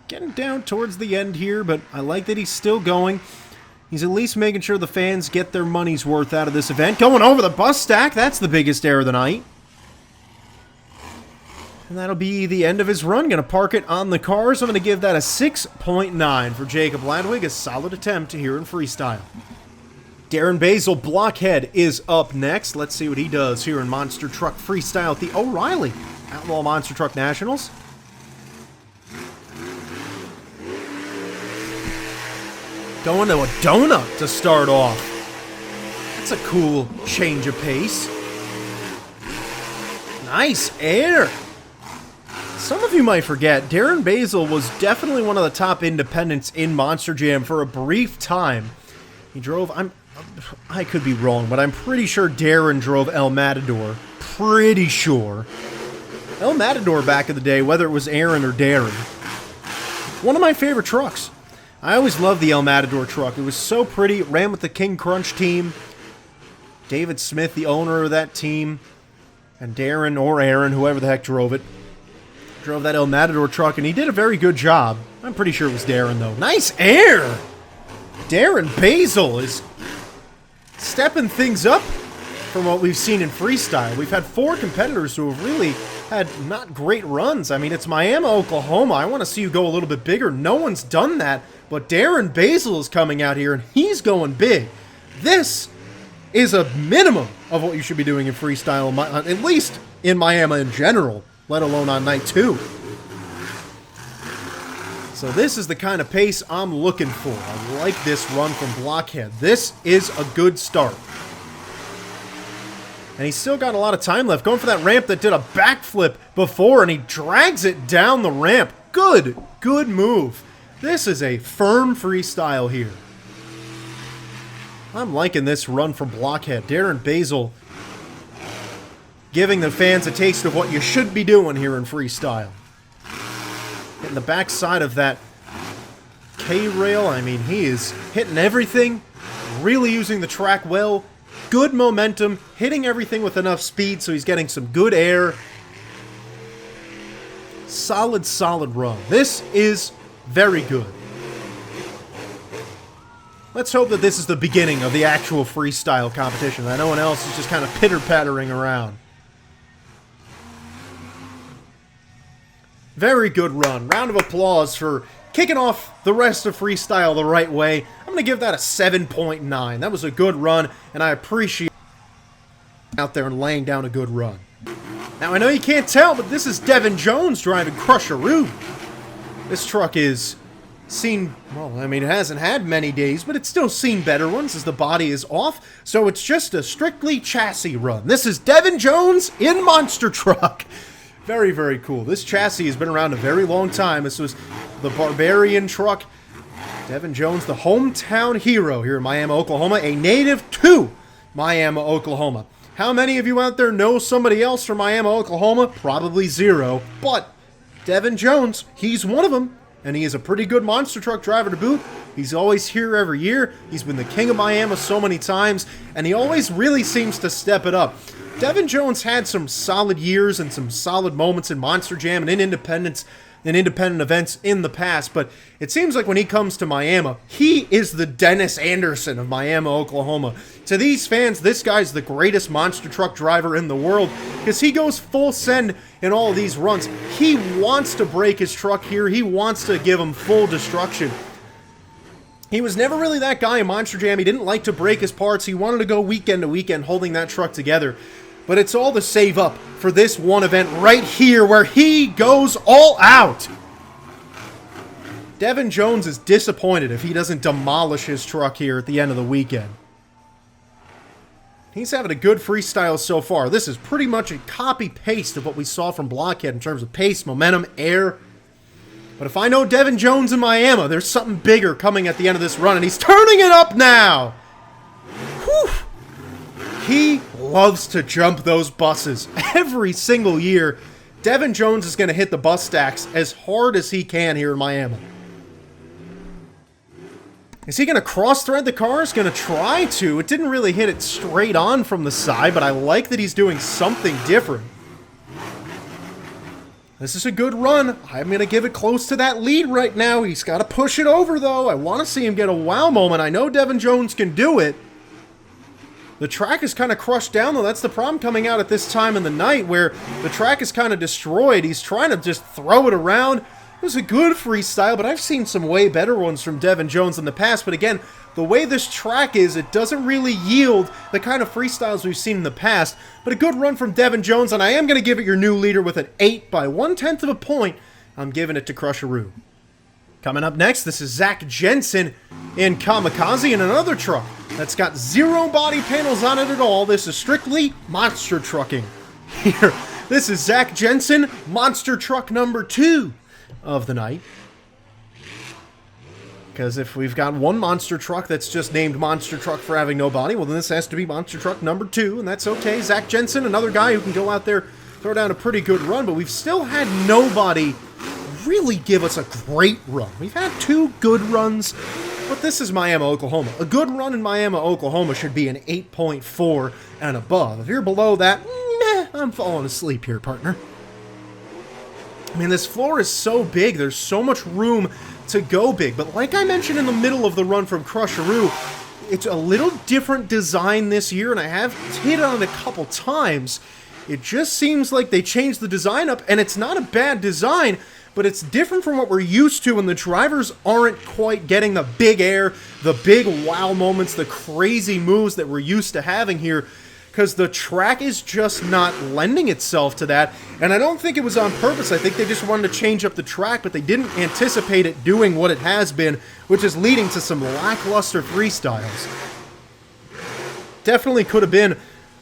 Getting down towards the end here, but I like that he's still going. He's at least making sure the fans get their money's worth out of this event. Going over the bus stack, that's the biggest error of the night. And that'll be the end of his run. Going to park it on the cars. I'm going to give that a 6.9 for Jacob Ladwig. A solid attempt here in freestyle. Darren Basil Blockhead is up next. Let's see what he does here in Monster Truck Freestyle at the O'Reilly Outlaw Monster Truck Nationals. Going to a donut to start off. That's a cool change of pace. Nice air. Some of you might forget, Darren Basil was definitely one of the top independents in Monster Jam for a brief time. He drove, I could be wrong, but I'm pretty sure Darren drove El Matador. Pretty sure. El Matador back in the day, whether it was Aaron or Darren. One of my favorite trucks. I always loved the El Matador truck. It was so pretty. It ran with the King Crunch team. David Smith, the owner of that team. And Darren or Aaron, whoever the heck drove it, drove that El Matador truck, and he did a very good job. I'm pretty sure it was Darren, though. Nice air! Darren Basil is stepping things up from what we've seen in freestyle. We've had 4 competitors who have really had not great runs. I mean, it's Miami, Oklahoma. I want to see you go a little bit bigger. No one's done that, but Darren Basil is coming out here, and he's going big. This is a minimum of what you should be doing in freestyle, at least in Miami in general, let alone on night 2. So this is the kind of pace I'm looking for. I like this run from Blockhead. This is a good start. And he's still got a lot of time left. Going for that ramp that did a backflip before, and he drags it down the ramp. Good move. This is a firm freestyle here. I'm liking this run from Blockhead. Darren Basil giving the fans a taste of what you should be doing here in freestyle. Hitting the backside of that K-rail. I mean, he is hitting everything, really using the track well. Good momentum, hitting everything with enough speed so he's getting some good air. Solid run. This is very good. Let's hope that this is the beginning of the actual freestyle competition, that no one else is just kind of pitter-pattering around. Very good run. Round of applause for kicking off the rest of freestyle the right way. I'm going to give that a 7.9. That was a good run, and I appreciate out there and laying down a good run. Now, I know you can't tell, but this is Devin Jones driving Crusheroo. This truck is seen, well, I mean, it hasn't had many days, but it's still seen better ones as the body is off, so it's just a strictly chassis run. This is Devin Jones in Monster Truck. Very cool. This chassis has been around a very long time. This was the Barbarian truck. Devin Jones, the hometown hero here in Miami, Oklahoma, a native to Miami, Oklahoma. How many of you out there know somebody else from Miami, Oklahoma? Probably 0. But Devin Jones, he's one of them. And he is a pretty good monster truck driver to boot. He's always here every year. He's been the king of Miami so many times. And he always really seems to step it up. Devin Jones had some solid years and some solid moments in Monster Jam and in independent events in the past, but it seems like when he comes to Miami, he is the Dennis Anderson of Miami, Oklahoma. To these fans, this guy's the greatest monster truck driver in the world because he goes full send in all of these runs. He wants to break his truck here. He wants to give him full destruction. He was never really that guy in Monster Jam. He didn't like to break his parts. He wanted to go weekend to weekend holding that truck together. But it's all to save up for this one event right here where he goes all out. Devin Jones is disappointed if he doesn't demolish his truck here at the end of the weekend. He's having a good freestyle so far. This is pretty much a copy-paste of what we saw from Blockhead in terms of pace, momentum, air. But if I know Devin Jones in Miami, there's something bigger coming at the end of this run, and he's turning it up now. Whew. He loves to jump those buses every single year. Devin Jones is going to hit the bus stacks as hard as he can here in Miami. Is he going to cross-thread the car? He's going to try to. It didn't really hit it straight on from the side, but I like that he's doing something different. This is a good run. I'm going to give it close to that lead right now. He's got to push it over, though. I want to see him get a wow moment. I know Devin Jones can do it. The track is kind of crushed down, though. That's the problem coming out at this time in the night, where the track is kind of destroyed. He's trying to just throw it around. It was a good freestyle, but I've seen some way better ones from Devin Jones in the past. But again, the way this track is, it doesn't really yield the kind of freestyles we've seen in the past. But a good run from Devin Jones, and I am going to give it your new leader with an 8 by 1/10 of a point. I'm giving it to Crusheroo. Coming up next, this is Zach Jensen in Kamikaze in another truck that's got 0 body panels on it at all. This is strictly monster trucking. Here, this is Zach Jensen, monster truck number 2 of the night. Because if we've got one monster truck that's just named monster truck for having no body, well then this has to be monster truck number 2, and that's okay. Zach Jensen, another guy who can go out there, throw down a pretty good run, but we've still had nobody really give us a great run. We've had 2 good runs, but this is Miami, Oklahoma. A good run in Miami, Oklahoma should be an 8.4 and above. If you're below that, meh, I'm falling asleep here, partner. I mean, this floor is so big, there's so much room to go big, but like I mentioned in the middle of the run from Crusheroo, it's a little different design this year, and I have hit on it a couple times. It just seems like they changed the design up, and it's not a bad design, but it's different from what we're used to, and the drivers aren't quite getting the big air, the big wow moments, the crazy moves that we're used to having here, because the track is just not lending itself to that, and I don't think it was on purpose. I think they just wanted to change up the track, but they didn't anticipate it doing what it has been, which is leading to some lackluster freestyles. Definitely could have been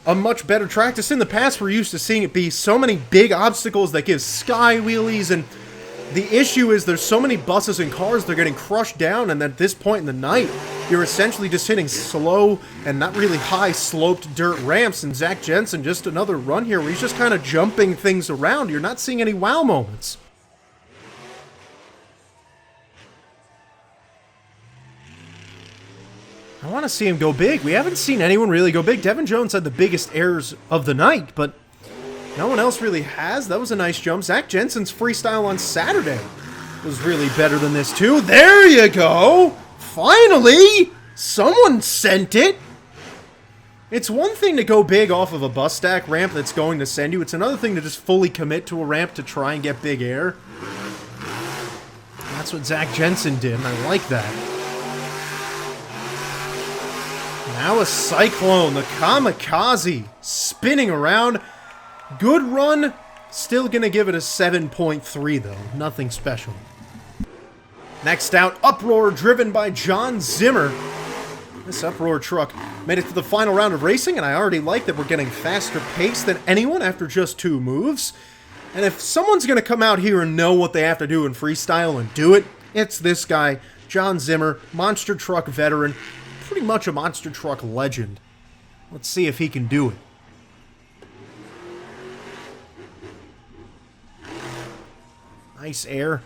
a much better track. Just in the past, we're used to seeing it be so many big obstacles that give sky wheelies, and the issue is there's so many buses and cars, they're getting crushed down, and at this point in the night, you're essentially just hitting slow and not really high sloped dirt ramps, and Zach Jensen, just another run here where he's just kind of jumping things around. You're not seeing any wow moments. I want to see him go big. We haven't seen anyone really go big. Devin Jones had the biggest errors of the night, but no one else really has. That was a nice jump. Zach Jensen's freestyle on Saturday was really better than this too. There you go! Finally! Someone sent it! It's one thing to go big off of a bus stack ramp that's going to send you. It's another thing to just fully commit to a ramp to try and get big air. That's what Zach Jensen did, and I like that. Now a Cyclone, the Kamikaze, spinning around. Good run. Still going to give it a 7.3, though. Nothing special. Next out, Uproar, driven by John Zimmer. This Uproar truck made it to the final round of racing, and I already like that we're getting faster pace than anyone after just 2 moves. And if someone's going to come out here and know what they have to do in freestyle and do it, it's this guy, John Zimmer, monster truck veteran, pretty much a monster truck legend. Let's see if he can do it. Nice air.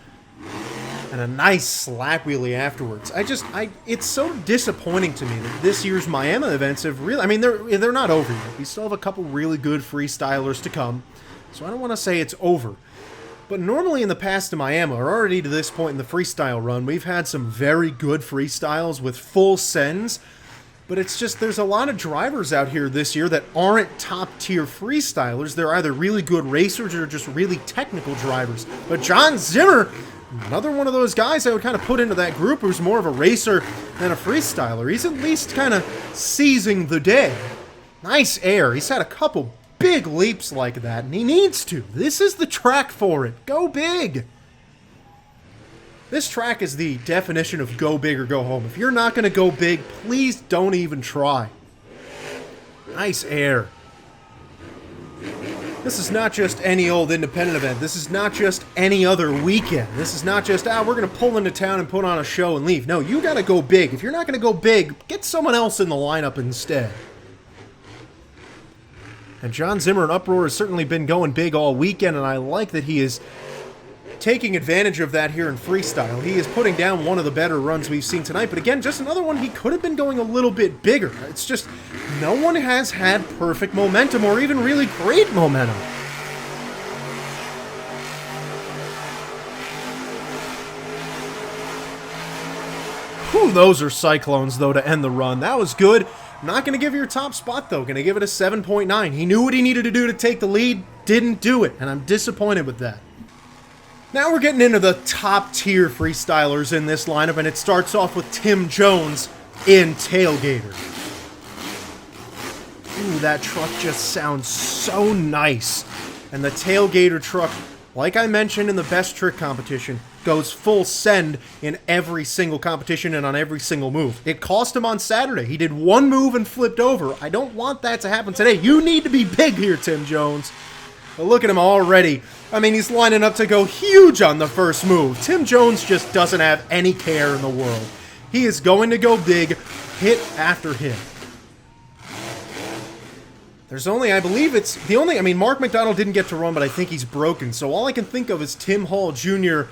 And a nice slap wheelie afterwards. It's so disappointing to me that this year's Miami events have really, I mean, they're not over yet. We still have a couple really good freestylers to come. So I don't want to say it's over. But normally in the past in Miami, or already to this point in the freestyle run, we've had some very good freestyles with full sends. But it's just, there's a lot of drivers out here this year that aren't top-tier freestylers. They're either really good racers or just really technical drivers. But John Zimmer, another one of those guys I would kind of put into that group who's more of a racer than a freestyler. He's at least kind of seizing the day. Nice air. He's had a couple big leaps like that, and he needs to. This is the track for it. Go big. This track is the definition of go big or go home. If you're not going to go big, please don't even try. Nice air. This is not just any old independent event. This is not just any other weekend. This is not just, we're going to pull into town and put on a show and leave. No, you got to go big. If you're not going to go big, get someone else in the lineup instead. And John Zimmer and Uproar has certainly been going big all weekend, and I like that he is taking advantage of that here in freestyle. He is putting down one of the better runs we've seen tonight, but again, just another one he could have been going a little bit bigger. It's just no one has had perfect momentum or even really great momentum. Whew, those are cyclones, though, to end the run. That was good. I'm not going to give you your top spot, though. Going to give it a 7.9. He knew what he needed to do to take the lead, didn't do it, and I'm disappointed with that. Now we're getting into the top-tier freestylers in this lineup, and it starts off with Tim Jones in Tailgater. Ooh, that truck just sounds so nice. And the Tailgater truck, like I mentioned in the best trick competition, goes full send in every single competition and on every single move. It cost him on Saturday. He did one move and flipped over. I don't want that to happen today. You need to be big here, Tim Jones. But look at him already. I mean, he's lining up to go huge on the first move. Tim Jones just doesn't have any care in the world. He is going to go big, hit after hit. There's only, I believe it's the only, I mean, Mark McDonald didn't get to run, but I think he's broken. So all I can think of is Tim Hall Jr.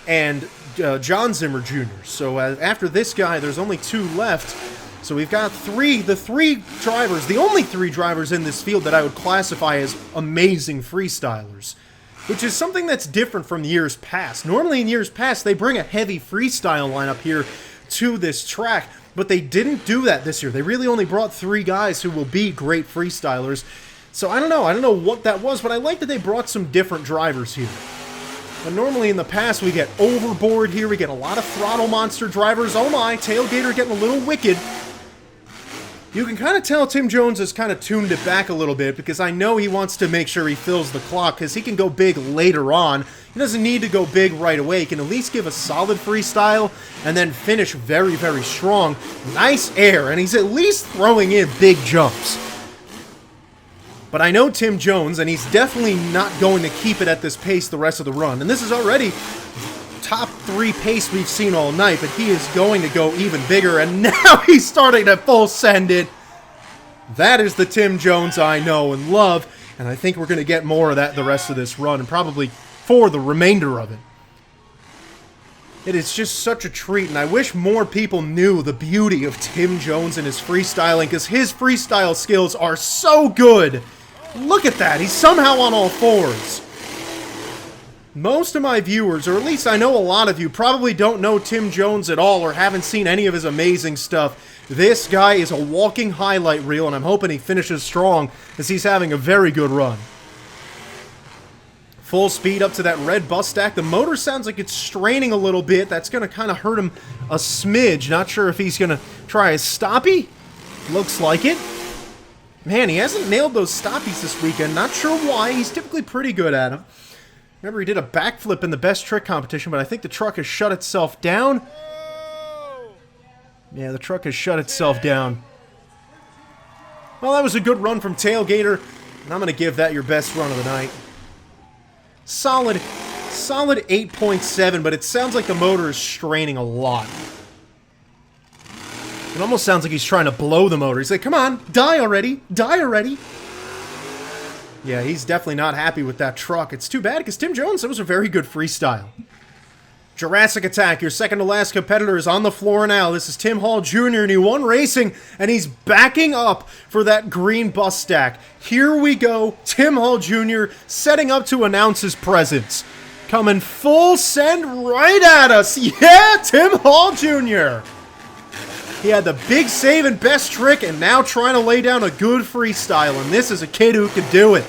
and John Zimmer Jr. So after this guy, there's only two left. So we've got the only three drivers in this field that I would classify as amazing freestylers, which is something that's different from years past. Normally in years past, they bring a heavy freestyle lineup here to this track, but they didn't do that this year. They really only brought three guys who will be great freestylers. So I don't know what that was, but I like that they brought some different drivers here. And normally in the past, we get Overboard here, we get a lot of Throttle Monster drivers. Oh my, Tailgater getting a little wicked. You can kind of tell Tim Jones has kind of tuned it back a little bit, because I know he wants to make sure he fills the clock, because he can go big later on. He doesn't need to go big right away. He can at least give a solid freestyle and then finish very, very strong. Nice air, and he's at least throwing in big jumps. But I know Tim Jones, and he's definitely not going to keep it at this pace the rest of the run. And this is already top 3 pace we've seen all night, but he is going to go even bigger, and now he's starting to full send it. That is the Tim Jones I know and love, and I think we're going to get more of that the rest of this run, and probably for the remainder of it. It is just such a treat, and I wish more people knew the beauty of Tim Jones and his freestyling, because his freestyle skills are so good. Look at that, he's somehow on all fours. Most of my viewers, or at least I know a lot of you, probably don't know Tim Jones at all or haven't seen any of his amazing stuff. This guy is a walking highlight reel, and I'm hoping he finishes strong, as he's having a very good run. Full speed up to that red bus stack. The motor sounds like it's straining a little bit. That's going to kind of hurt him a smidge. Not sure if he's going to try a stoppie. Looks like it. Man, he hasn't nailed those stoppies this weekend. Not sure why. He's typically pretty good at them. Remember, he did a backflip in the best trick competition, but I think the truck has shut itself down. Yeah, the truck has shut itself down. Well, that was a good run from Tailgater, and I'm going to give that your best run of the night. Solid 8.7, but it sounds like the motor is straining a lot. It almost sounds like he's trying to blow the motor. He's like, come on, die already, die already. Yeah, he's definitely not happy with that truck. It's too bad, because Tim Jones, that was a very good freestyle. Jurassic Attack, your second to last competitor, is on the floor now. This is Tim Hall Jr., and he won racing, and he's backing up for that green bus stack. Here we go, Tim Hall Jr. setting up to announce his presence. Coming full send right at us. Yeah, Tim Hall Jr. He had the big save and best trick, and now trying to lay down a good freestyle, and this is a kid who could do it.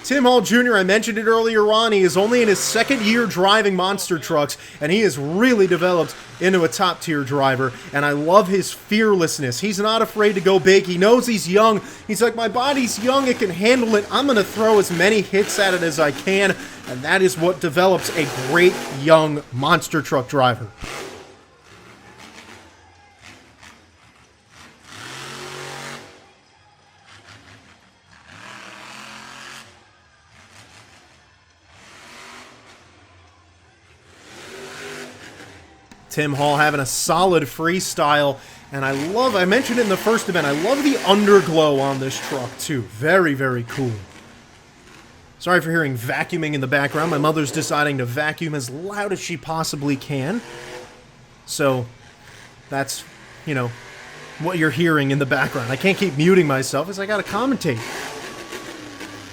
Tim Hall Jr., I mentioned it earlier on, he is only in his second year driving monster trucks, and he has really developed into a top-tier driver, and I love his fearlessness. He's not afraid to go big. He knows he's young. He's like, my body's young, it can handle it. I'm going to throw as many hits at it as I can, and that is what develops a great young monster truck driver. Tim Hall having a solid freestyle And I mentioned in the first event, I love the underglow on this truck too. Very, very cool. Sorry for hearing vacuuming in the background. My mother's deciding to vacuum as loud as she possibly can. So, that's, you know, what you're hearing in the background. I can't keep muting myself as I gotta commentate.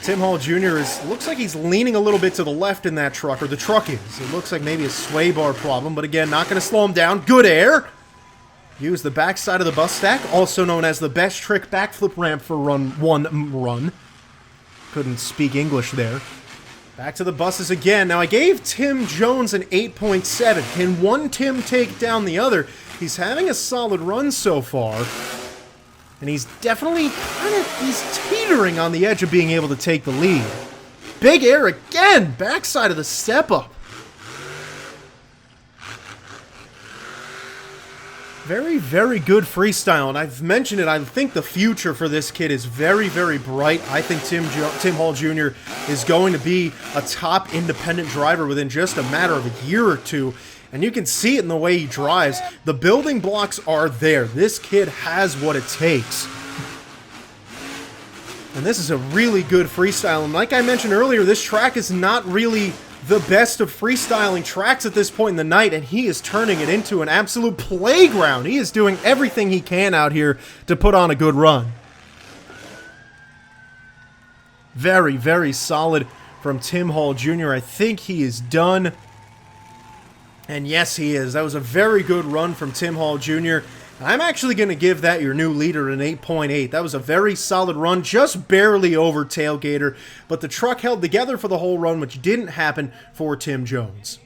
Tim Hall Jr. looks like he's leaning a little bit to the left in that truck, or the truck is. It looks like maybe a sway bar problem, but again, not gonna slow him down. Good air! Use the backside of the bus stack, also known as the best trick backflip ramp for run. Couldn't speak English there. Back to the buses again. Now, I gave Tim Jones an 8.7. Can one Tim take down the other? He's having a solid run so far. And he's definitely he's teetering on the edge of being able to take the lead. Big air again! Backside of the step-up. Very, very good freestyle, and I've mentioned it, I think the future for this kid is very, very bright. I think Tim Hall Jr. is going to be a top independent driver within just a matter of a year or two, and you can see it in the way he drives. The building blocks are there. This kid has what it takes. And this is a really good freestyle, and like I mentioned earlier, this track is not really the best of freestyling tracks at this point in the night, and he is turning it into an absolute playground. He is doing everything he can out here to put on a good run. Very, very solid from Tim Hall Jr. I think he is done. And yes, he is. That was a very good run from Tim Hall Jr. I'm actually going to give that your new leader an 8.8. That was a very solid run, just barely over Tailgater, but the truck held together for the whole run, which didn't happen for Tim Jones.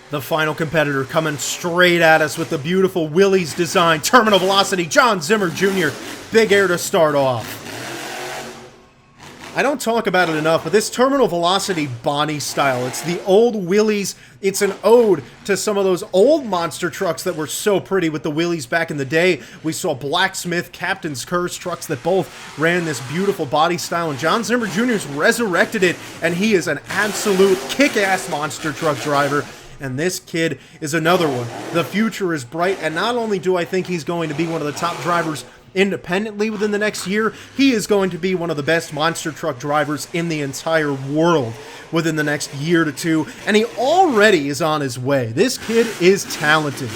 The final competitor coming straight at us with the beautiful Willys design, terminal velocity, John Zimmer Jr. Big air to start off. I don't talk about it enough, but this terminal velocity Bonnie style, it's the old Willys. It's an ode to some of those old monster trucks that were so pretty with the Willys back in the day. We saw Blacksmith, Captain's Curse trucks that both ran this beautiful body style, and John Zimmer Jr.'s resurrected it, and he is an absolute kick-ass monster truck driver. And this kid is another one. The future is bright, and not only do I think he's going to be one of the top drivers independently within the next year, he is going to be one of the best monster truck drivers in the entire world within the next year to two, and he already is on his way. This kid is talented.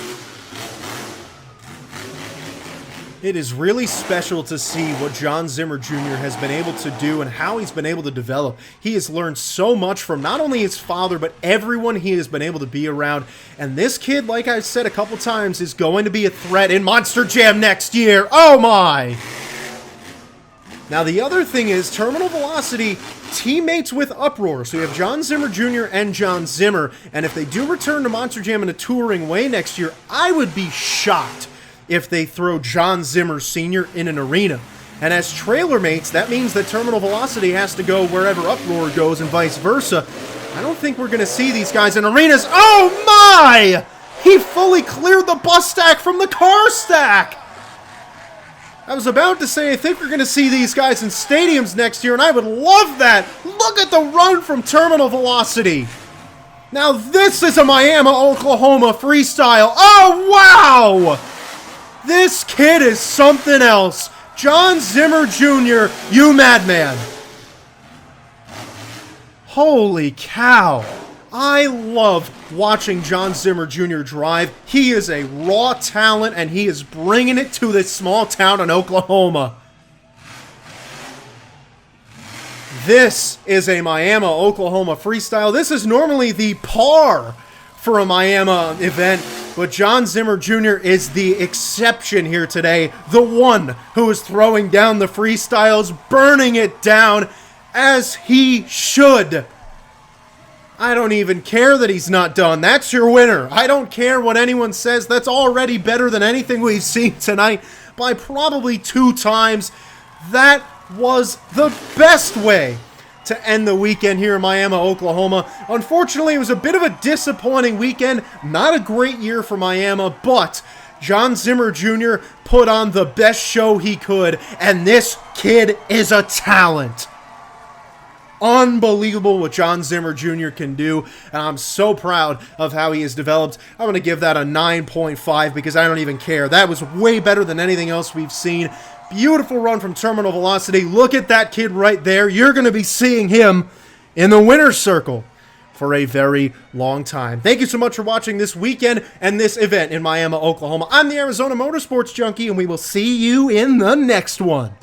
It is really special to see what John Zimmer Jr. has been able to do and how he's been able to develop. He has learned so much from not only his father, but everyone he has been able to be around. And this kid, like I said a couple times, is going to be a threat in Monster Jam next year. Oh my! Now the other thing is, Terminal Velocity teammates with Uproar. So you have John Zimmer Jr. and John Zimmer. And if they do return to Monster Jam in a touring way next year, I would be shocked if they throw John Zimmer Sr. in an arena. And as trailer mates, that means that Terminal Velocity has to go wherever Uproar goes and vice versa. I don't think we're going to see these guys in arenas. Oh my! He fully cleared the bus stack from the car stack! I was about to say, I think we're going to see these guys in stadiums next year, and I would love that! Look at the run from Terminal Velocity! Now this is a Miami, Oklahoma freestyle. Oh, wow! This kid is something else. John Zimmer Jr., you madman. Holy cow. I love watching John Zimmer Jr. drive. He is a raw talent, and he is bringing it to this small town in Oklahoma. This is a Miami, Oklahoma freestyle. This is normally the par for a Miami event, but John Zimmer Jr. is the exception here today. The one who is throwing down the freestyles, burning it down as he should. I don't even care that he's not done. That's your winner. I don't care what anyone says. That's already better than anything we've seen tonight by probably 2 times. That was the best way to end the weekend here in Miami, Oklahoma. Unfortunately, it was a bit of a disappointing weekend. Not a great year for Miami, but John Zimmer Jr. put on the best show he could, and this kid is a talent. unbelievable what John Zimmer Jr. can do, and I'm so proud of how he has developed. I'm going to give that a 9.5 because I don't even care. That was way better than anything else we've seen. Beautiful run from Terminal Velocity. Look at that kid right there. You're going to be seeing him in the winner's circle for a very long time. Thank you so much for watching this weekend and this event in Miami, Oklahoma. I'm the Arizona Motorsports Junkie, and we will see you in the next one.